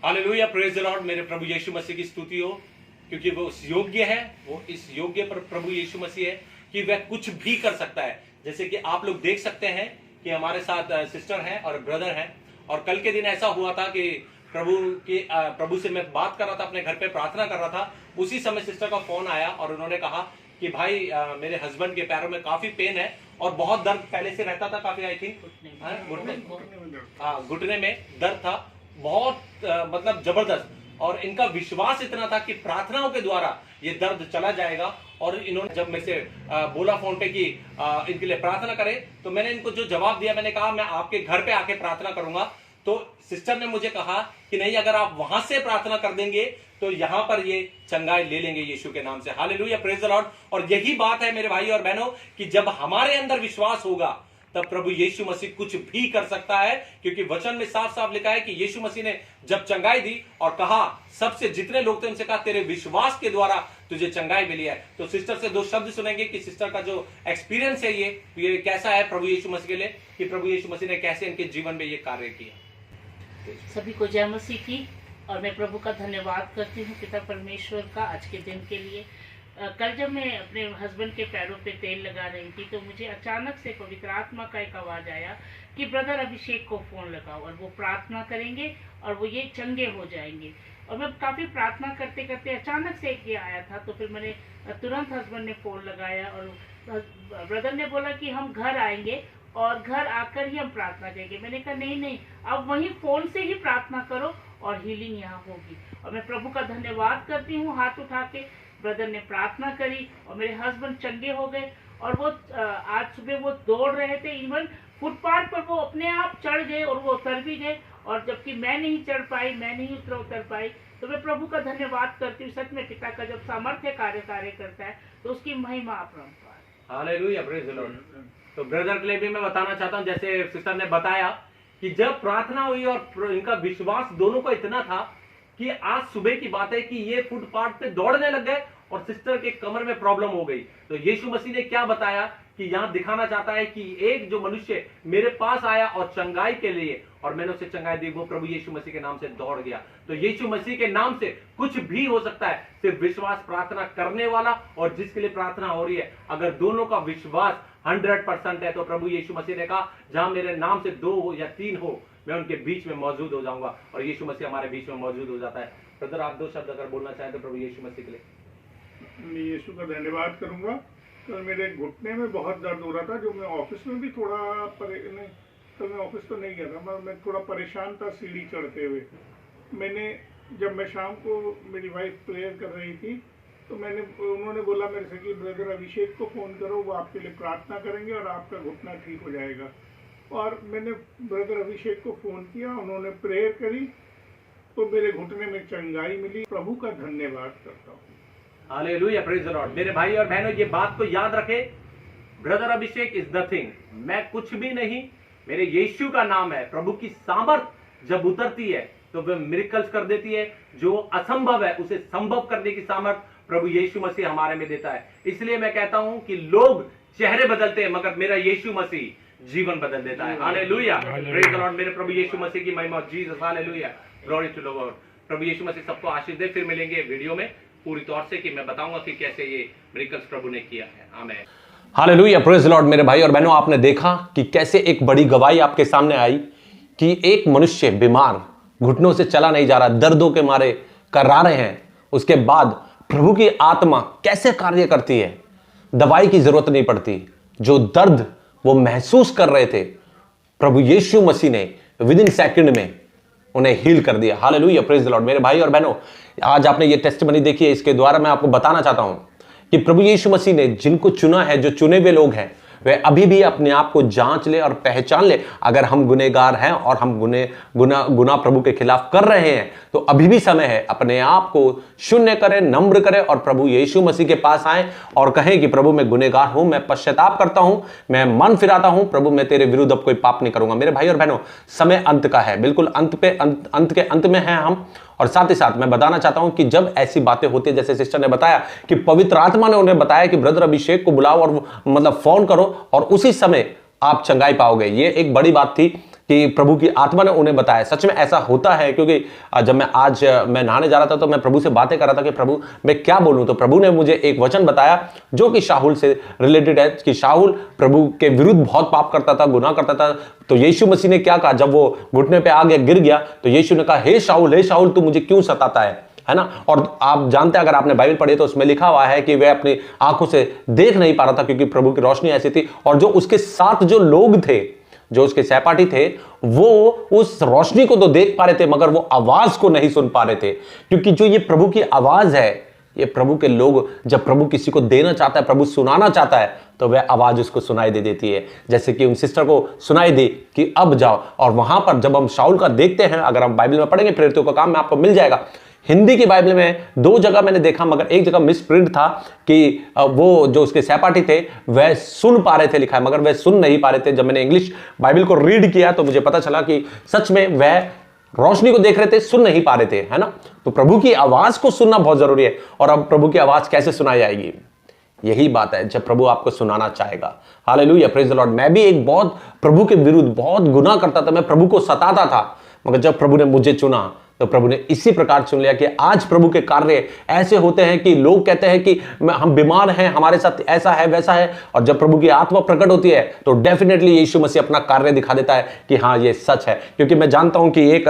Hallelujah, praise the Lord. मेरे प्रभु यीशु मसीह की स्तुति हो, क्योंकि वो योग्य है, वो इस योग्य पर प्रभु यीशु मसीह है कि वह कुछ भी कर सकता है। जैसे कि आप लोग देख सकते हैं कि हमारे साथ सिस्टर हैं और ब्रदर हैं, और कल के दिन ऐसा हुआ था कि प्रभु से मैं बात कर रहा था, अपने घर पे प्रार्थना कर रहा था। उसी समय सिस्टर का फोन आया और उन्होंने कहा कि भाई मेरे हस्बैंड के पैरों में काफी पेन है और बहुत दर्द पहले से रहता था, काफी आई थिंक घुटने में दर्द था बहुत, मतलब जबरदस्त। और इनका विश्वास इतना था कि प्रार्थनाओं के द्वारा ये दर्द चला जाएगा। और इन्होंने जब मेरे से बोला फोन पे कि इनके लिए प्रार्थना करें, तो मैंने इनको जो जवाब दिया, मैंने कहा मैं आपके घर पे आके प्रार्थना करूंगा। तो सिस्टर ने मुझे कहा कि नहीं, अगर आप वहां से प्रार्थना कर देंगे तो यहां पर ये चंगाई ले लेंगे यीशु के नाम से। Hallelujah, praise the Lord. और यही बात है मेरे भाई और बहनों कि जब हमारे अंदर विश्वास होगा तब प्रभु यीशु मसीह कुछ भी कर सकता है, क्योंकि वचन में साफ साफ लिखा है कि यीशु मसीह ने जब चंगाई दी और कहा, सबसे जितने लोग थे उनसे कहा तेरे विश्वास के द्वारा तुझे चंगाई मिली है। तो सिस्टर से दो शब्द सुनेंगे कि सिस्टर का जो एक्सपीरियंस है ये कैसा है प्रभु यीशु मसीह के लिए, कि प्रभु यीशु मसीह ने कैसे इनके जीवन में ये कार्य किया। सभी को जय मसीह की। और मैं प्रभु का धन्यवाद करती हूँ पिता परमेश्वर का आज के दिन के लिए। कल जब मैं अपने हस्बैंड के पैरों पे तेल लगा रही थी तो मुझे अचानक से पवित्र आत्मा का एक आवाज़ आया कि ब्रदर अभिषेक को फ़ोन लगाओ और वो प्रार्थना करेंगे और वो ये चंगे हो जाएंगे। और मैं काफ़ी प्रार्थना करते करते अचानक से ये आया था, तो फिर मैंने तुरंत हस्बैंड ने फ़ोन लगाया और ब्रदर ने बोला कि हम घर आएंगे और घर आकर ही हम प्रार्थना करेंगे। मैंने कहा नहीं, अब वहीं फ़ोन से ही प्रार्थना करो और हीलिंग यहाँ होगी। और मैं प्रभु का धन्यवाद करती हूँ। हाथ उठा के ब्रदर ने प्रार्थना करी और मेरे हस्बैंड चंगे हो गए। और वो आज सुबह वो दौड़ रहे थे, इवन फुटपाथ पर वो अपने आप चढ़ गए और वो उतर भी गए। और जबकि मैं नहीं चढ़ पाई, मैं नहीं उतर पाई, तो मैं प्रभु का धन्यवाद करती हूँ। सच में पिता का जब सामर्थ्य कार्य करता है तो उसकी महिमा अपरंपार। Hallelujah, praise the Lord. तो ब्रदर के लिए भी मैं बताना चाहता हूँ, जैसे सिस्टर ने बताया कि जब प्रार्थना हुई और इनका विश्वास दोनों को इतना था कि आज सुबह की बात है कि ये फुटपाथ पे दौड़ने लग गए और सिस्टर के कमर में प्रॉब्लम हो गई। तो यीशु मसीह ने क्या बताया कि यहां दिखाना चाहता है कि एक जो मनुष्य मेरे पास आया और चंगाई के लिए, और मैंने उसे चंगाई दी, वो प्रभु यीशु मसीह के नाम से दौड़ गया। तो यीशु मसीह के नाम से कुछ भी हो सकता है, सिर्फ विश्वास प्रार्थना करने वाला और जिसके लिए प्रार्थना हो रही है, अगर दोनों का विश्वास 100% है तो प्रभु यीशु मसीह ने कहा जहां मेरे नाम से 2 हो या 3 हो, मैं उनके बीच में मौजूद हो जाऊंगा। और यीशु मसीह हमारे बीच में मौजूद हो जाता है। ब्रदर, आप 2 शब्द अगर बोलना चाहें तो प्रभु यीशु मसीह के लिए। मैं यीशु का धन्यवाद करूंगा। तो मेरे घुटने में बहुत दर्द हो रहा था, जो मैं ऑफिस में भी थोड़ा तो मैं ऑफिस तो नहीं गया था, मैं थोड़ा परेशान था सीढ़ी चढ़ते हुए। जब मैं शाम को मेरी वाइफ प्रेयर कर रही थी तो उन्होंने बोला मेरे से कि ब्रदर अभिषेक को फ़ोन करो, वो आपके लिए प्रार्थना करेंगे और आपका घुटना ठीक हो जाएगा। और मैंने ब्रदर अभिषेक को फ़ोन किया, उन्होंने प्रेयर करी तो मेरे घुटने में चंगाई मिली। प्रभु का धन्यवाद करता हूँ। Hallelujah, praise the Lord. मेरे भाई और बहनों, ये बात को याद रखे, ब्रदर अभिषेक इज नथिंग, मैं कुछ भी नहीं, मेरे यीशु का नाम है। प्रभु की सामर्थ जब उतरती है तो वह मिरेकल्स कर देती है। जो असंभव है उसे संभव करने की सामर्थ प्रभु यीशु मसीह हमारे में देता है। इसलिए मैं कहता हूं कि लोग चेहरे बदलते हैं मगर मेरा यीशु मसीह जीवन बदल देता है। Hallelujah, praise the Lord. मेरे प्रभु यीशु मसीह की महिमा, Jesus, hallelujah, glory to the Lord. प्रभु यीशु मसीह सबको आशीष दे। फिर मिलेंगे वीडियो में पूरी तौर से कि मैं बताऊंगा कि कैसे ये मिरेकल्स प्रभु ने किया है। आमीन। Hallelujah, praise the Lord. मेरे भाई और बहनों, आपने देखा कि कैसे एक बड़ी गवाही आपके सामने आई कि एक मनुष्य बीमार, घुटनों से चला नहीं जा रहा, दर्दों के मारे कर्रा रहे हैं। उसके बाद प्रभु की आत्मा कैसे कार्य करती है, दवाई की जरूरत नहीं पड़ती। जो दर्द वो महसूस कर रहे थे, प्रभु यीशु मसीह ने विद इन सेकंड में उन्हें हील कर दिया। Hallelujah, praise the Lord. मेरे भाई और बहनों, आज आपने ये टेस्टिमनी देखी है, इसके द्वारा मैं आपको बताना चाहता हूं कि प्रभु यीशु मसीह ने जिनको चुना है, जो चुने हुए लोग हैं, वे अभी भी अपने आप को जांच ले और पहचान ले। अगर हम गुनहगार हैं और हम गुनाह प्रभु के खिलाफ कर रहे हैं तो अभी भी समय है, अपने आप को शून्य करें, नम्र करें और प्रभु यीशु मसीह के पास आएं और कहें कि प्रभु मैं गुनहगार हूं, मैं पश्चाताप करता हूं, मैं मन फिराता हूं, प्रभु मैं तेरे विरुद्ध अब कोई पाप नहीं करूंगा। मेरे भाई और बहनों, समय अंत का है, बिल्कुल अंत के अंत में हैं हम। और साथ ही साथ मैं बताना चाहता हूं कि जब ऐसी बातें होती है, जैसे सिस्टर ने बताया कि पवित्र आत्मा ने उन्हें बताया कि ब्रदर अभिषेक को बुलाओ और मतलब फोन करो और उसी समय आप चंगाई पाओगे, ये एक बड़ी बात थी। कि प्रभु की आत्मा ने उन्हें बताया। सच में ऐसा होता है, क्योंकि जब मैं नहाने जा रहा था तो मैं प्रभु से बातें कर रहा था कि प्रभु मैं क्या बोलूं, तो प्रभु ने मुझे एक वचन बताया जो कि शाऊल से रिलेटेड है, कि शाऊल प्रभु के विरुद्ध बहुत पाप करता था, गुनाह करता था। तो यीशु मसीह ने क्या कहा, जब वो घुटने पे आ गया, गिर गया, तो यीशु ने कहा, हे शाऊल तू मुझे क्यों सताता है ना। और आप जानते हैं, अगर आपने बाइबल पढ़ी तो उसमें लिखा हुआ है कि वह अपनी आंखों से देख नहीं पा रहा था, क्योंकि प्रभु की रोशनी ऐसी थी। और जो उसके साथ जो लोग थे, जो उसके सहपाठी थे, वो उस रोशनी को तो देख पा रहे थे, मगर वो आवाज को नहीं सुन पा रहे थे। क्योंकि जो ये प्रभु की आवाज है, ये प्रभु के लोग, जब प्रभु किसी को देना चाहता है, प्रभु सुनाना चाहता है, तो वह आवाज उसको सुनाई दे देती है। जैसे कि उन सिस्टर को सुनाई दी कि अब जाओ। और वहां पर जब हम शाऊल का देखते हैं, अगर हम बाइबल में पढ़ेंगे, प्रेरितों का काम में आपको मिल जाएगा। हिंदी की बाइबल में 2 जगह मैंने देखा, मगर एक जगह मिस प्रिंट था कि वो जो उसके सहपाठी थे वह सुन पा रहे थे, लिखा है, मगर वह सुन नहीं पा रहे थे। जब मैंने इंग्लिश बाइबल को रीड किया तो मुझे पता चला कि सच में वह रोशनी को देख रहे थे, सुन नहीं पा रहे थे, है ना। तो प्रभु की आवाज को सुनना बहुत जरूरी है। और अब प्रभु की आवाज कैसे सुनाई जाएगी? यही बात है, जब प्रभु आपको सुनाना चाहेगा। Hallelujah, praise the Lord. मैं भी एक बहुत प्रभु के विरुद्ध बहुत गुनाह करता था, मैं प्रभु को सताता था, मगर जब प्रभु ने मुझे चुना तो प्रभु ने इसी प्रकार चुन लिया कि आज प्रभु के कार्य ऐसे होते हैं कि लोग कहते हैं कि हम बीमार हैं, हमारे साथ ऐसा है वैसा है, और जब प्रभु की आत्मा प्रकट होती है तो डेफिनेटली यीशु मसीह अपना कार्य दिखा देता है कि हाँ ये सच है। क्योंकि मैं जानता हूं कि एक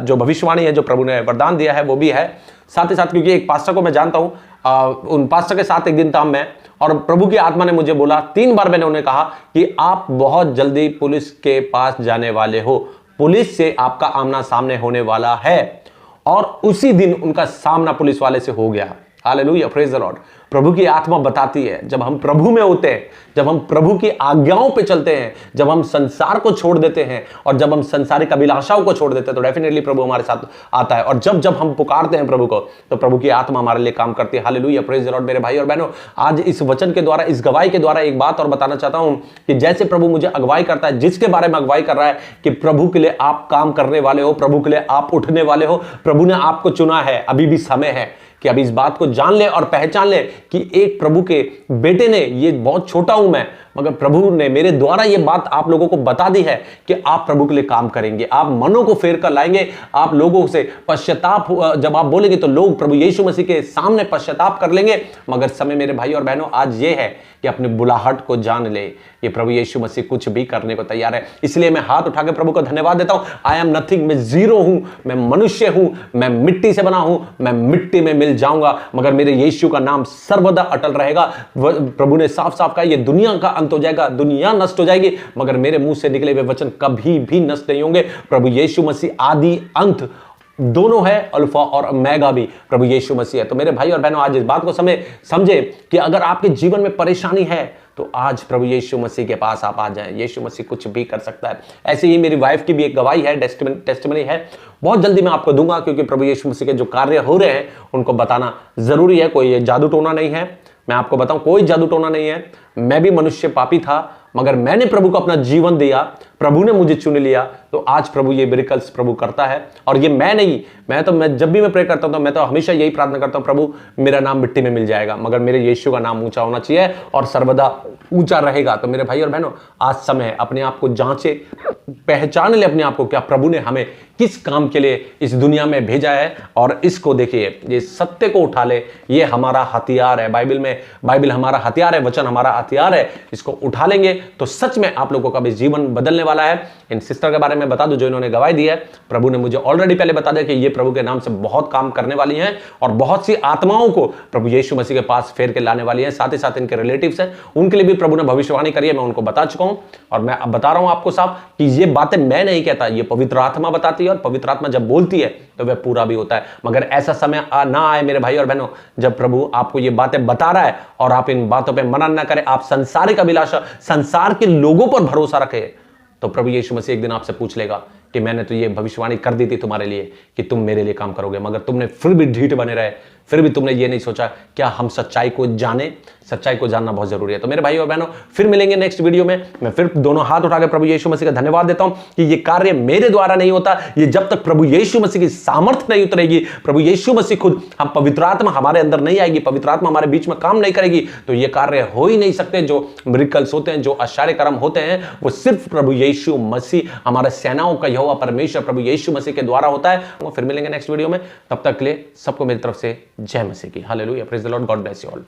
जो भविष्यवाणी है, जो प्रभु ने वरदान दिया है, वो भी है साथ ही साथ। क्योंकि एक पास्टर को मैं जानता हूं, उन पास्टर के साथ एक दिन था मैं, और प्रभु की आत्मा ने मुझे बोला, 3 बार मैंने उन्हें कहा कि आप बहुत जल्दी पुलिस के पास जाने वाले हो, पुलिस से आपका आमना सामने होने वाला है। और उसी दिन उनका सामना पुलिस वाले से हो गया। Hallelujah, praise the Lord. प्रभु की आत्मा बताती है, जब हम प्रभु में होते हैं, जब हम प्रभु की आज्ञाओं पे चलते हैं, जब हम संसार को छोड़ देते हैं और जब हम संसारिक अभिलाषाओं को छोड़ देते हैं, तो डेफिनेटली प्रभु हमारे साथ आता है। और जब जब हम पुकारते हैं प्रभु को, तो प्रभु की आत्मा हमारे लिए काम करती है। Hallelujah, praise the Lord. मेरे भाई और बहनों, आज इस वचन के द्वारा, इस गवाही के द्वारा एक बात और बताना चाहता हूं कि जैसे प्रभु मुझे अगुवाई करता है, जिसके बारे में अगुवाई कर रहा है कि प्रभु के लिए आप काम करने वाले हो, प्रभु के लिए आप उठने वाले हो, प्रभु ने आपको चुना है, अभी भी समय है कि अब इस बात को जान ले और पहचान ले कि एक प्रभु के बेटे ने, ये बहुत छोटा हूं मैं, मगर प्रभु ने मेरे द्वारा ये बात आप लोगों को बता दी है कि आप प्रभु के लिए काम करेंगे, आप मनों को फेर कर लाएंगे, आप लोगों से पश्चाताप जब आप बोलेंगे तो लोग प्रभु यीशु मसीह के सामने पश्चाताप कर लेंगे। मगर समय मेरे भाई और बहनों आज ये है कि अपने बुलाहट को जान ले, ये प्रभु यीशु मसीह कुछ भी करने को तैयार है। इसलिए मैं हाथ उठा के प्रभु को धन्यवाद देता हूं। आई एम नथिंग, मैं जीरो हूं, मैं मनुष्य हूं, मैं मिट्टी से बना हूं, मैं मिट्टी में मिल जाऊंगा, मगर मेरे यीशु का नाम सर्वदा अटल रहेगा। प्रभु ने साफ साफ कहा, ये दुनिया का अंत हो जाएगा, दुनिया नष्ट हो जाएगी, मगर मेरे मुंह से निकले हुए वचन कभी भी नष्ट नहीं होंगे। प्रभु यीशु मसीह आदि अंत दोनों है, अल्फा और ओमेगा भी प्रभु यीशु मसीह है। तो मेरे भाई और बहनों, आज इस बात को समझे कि अगर आपके जीवन में परेशानी है तो आज प्रभु यीशु मसीह के पास आप आ जाएं। यीशु मसीह कुछ भी कर सकता है। ऐसे ही मेरी वाइफ की भी एक गवाही है, टेस्टिमनी है, बहुत जल्दी मैं आपको दूंगा, क्योंकि प्रभु यीशु मसीह के जो कार्य हो रहे हैं उनको बताना जरूरी है। कोई जादू टोना नहीं है, मैं आपको बताऊं, कोई जादू टोना नहीं है। मैं भी मनुष्य पापी था, मगर मैंने प्रभु को अपना जीवन दिया, प्रभु ने मुझे चुन लिया, तो आज प्रभु ये मिरेकल्स प्रभु करता है। और ये मैं नहीं, मैं जब भी मैं प्रे करता हूं तो मैं तो हमेशा यही प्रार्थना करता हूं, प्रभु मेरा नाम मिट्टी में मिल जाएगा, मगर मेरे यीशु का नाम ऊंचा होना चाहिए और सर्वदा ऊंचा रहेगा। तो मेरे भाई और बहनों, आज समय अपने आप को जांचे, पहचान ले अपने आप को, क्या प्रभु ने हमें किस काम के लिए इस दुनिया में भेजा है, और इसको देखिए, ये सत्य को उठा ले, ये हमारा हथियार है। बाइबल हमारा हथियार है, वचन हमारा हथियार है। इसको उठा लेंगे तो सच में आप लोगों का भी जीवन बदलने वाला है। इन सिस्टर के बारे में बता दूं जो इन्होंने गवाही दी है, प्रभु ने मुझे ऑलरेडी पहले बता दिया कि ये प्रभु के नाम से बहुत काम करने वाली हैं और बहुत सी आत्माओं को प्रभु यीशु मसीह के पास फेर के लाने वाली हैं। साथ ही साथ इनके रिलेटिव्स हैं, उनके लिए भी प्रभु ने भविष्यवाणी करी है, मैं उनको बता चुका हूं। और मैं अब बता रहा हूं आपको साफ कि ये बातें मैं नहीं कहता, ये पवित्र आत्मा बताती है, और पवित्र आत्मा जब बोलती है तो वह पूरा भी होता है। मगर ऐसा समय ना आए मेरे भाई और बहनों जब प्रभु आपको ये बातें बता रहा है और आप इन बातों पर मना ना करें, आप संसारिक अभिलाषा, संसार के लोगों पर भरोसा रखें, तो प्रभु यीशु मसीह एक दिन आपसे पूछ लेगा कि मैंने तो ये भविष्यवाणी कर दी थी तुम्हारे लिए कि तुम मेरे लिए काम करोगे, मगर तुमने फिर भी ढीठ बने रहे, फिर भी तुमने ये नहीं सोचा क्या हम सच्चाई को जाने। सच्चाई को जानना बहुत जरूरी है। तो मेरे भाई और बहनों, फिर मिलेंगे नेक्स्ट वीडियो में। मैं फिर दोनों हाथ उठा के प्रभु यीशु मसीह का धन्यवाद देता हूं कि ये कार्य मेरे द्वारा नहीं होता। ये जब तक प्रभु यीशु मसीह की सामर्थ्य नहीं उतरेगी, प्रभु यीशु मसीह खुद, हम पवित्र आत्मा हमारे अंदर नहीं आएगी, पवित्र आत्मा हमारे बीच में काम नहीं करेगी, तो ये कार्य हो ही नहीं सकते। जो मिरेकल्स होते हैं, जो आश्चर्य कर्म होते हैं, वो सिर्फ प्रभु यीशु मसीह, हमारे सेनाओं का यहोवा परमेश्वर प्रभु यीशु मसीह के द्वारा होता है। फिर मिलेंगे नेक्स्ट वीडियो में। तब तक के लिए सबको मेरी तरफ से जय मसीह की। Hallelujah, praise the Lord, God bless you all.